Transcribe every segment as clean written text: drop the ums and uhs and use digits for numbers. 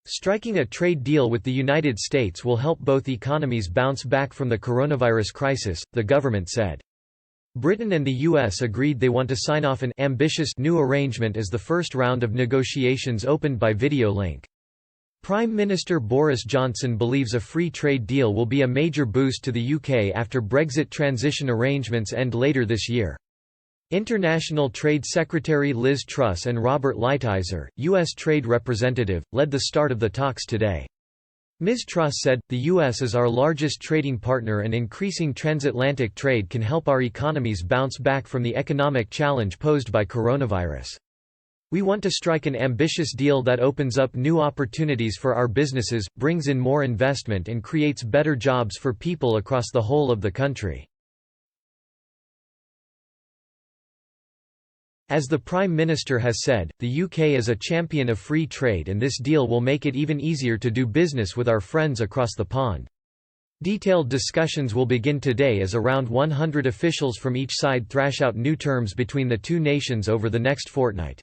Striking a trade deal with the United States will help both economies bounce back from the coronavirus crisis, the government said. Britain and the US agreed they want to sign off an ambitious new arrangement as the first round of negotiations opened by video link. Prime Minister Boris Johnson believes a free trade deal will be a major boost to the UK after Brexit transition arrangements end later this year. International Trade Secretary Liz Truss and Robert Lighthizer, U.S. Trade Representative, led the start of the talks today. Ms. Truss said, "The U.S. is our largest trading partner and increasing transatlantic trade can help our economies bounce back from the economic challenge posed by coronavirus. We want to strike an ambitious deal that opens up new opportunities for our businesses, brings in more investment and creates better jobs for people across the whole of the country." As the Prime Minister has said, the UK is a champion of free trade and this deal will make it even easier to do business with our friends across the pond. Detailed discussions will begin today as around 100 officials from each side thrash out new terms between the two nations over the next fortnight.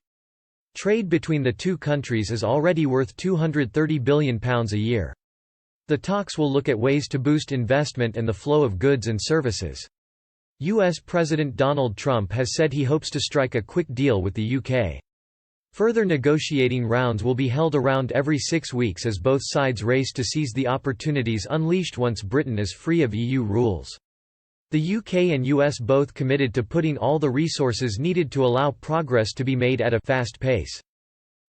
Trade between the two countries is already worth £230 billion a year. The talks will look at ways to boost investment and the flow of goods and services. U.S. President Donald Trump has said he hopes to strike a quick deal with the UK. Further negotiating rounds will be held around every 6 weeks as both sides race to seize the opportunities unleashed once Britain is free of EU rules. The UK and US both committed to putting all the resources needed to allow progress to be made at a fast pace.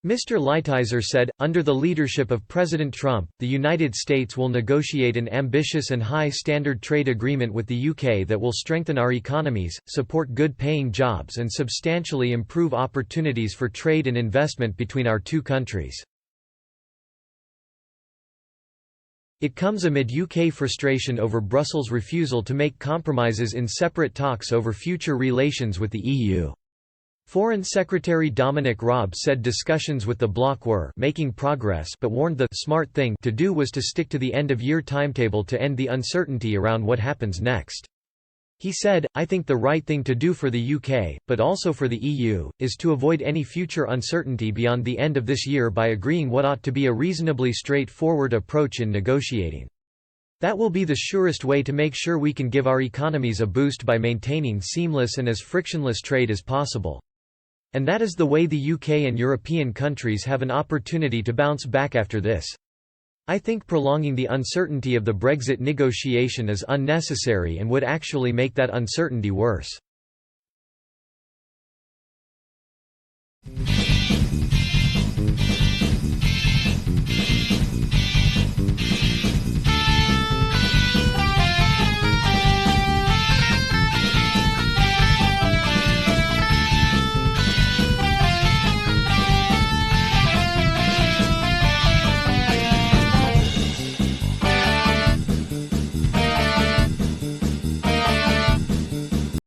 Mr. Lighthizer said, under the leadership of President Trump, the United States will negotiate an ambitious and high-standard trade agreement with the UK that will strengthen our economies, support good-paying jobs and substantially improve opportunities for trade and investment between our two countries. It comes amid UK frustration over Brussels' refusal to make compromises in separate talks over future relations with the EU. Foreign Secretary Dominic Raab said discussions with the bloc were making progress but warned the smart thing to do was to stick to the end-of-year timetable to end the uncertainty around what happens next. He said, "I think the right thing to do for the UK, but also for the EU, is to avoid any future uncertainty beyond the end of this year by agreeing what ought to be a reasonably straightforward approach in negotiating. That will be the surest way to make sure we can give our economies a boost by maintaining seamless and as frictionless trade as possible. And that is the way the UK and European countries have an opportunity to bounce back after this. I think prolonging the uncertainty of the Brexit negotiation is unnecessary and would actually make that uncertainty worse."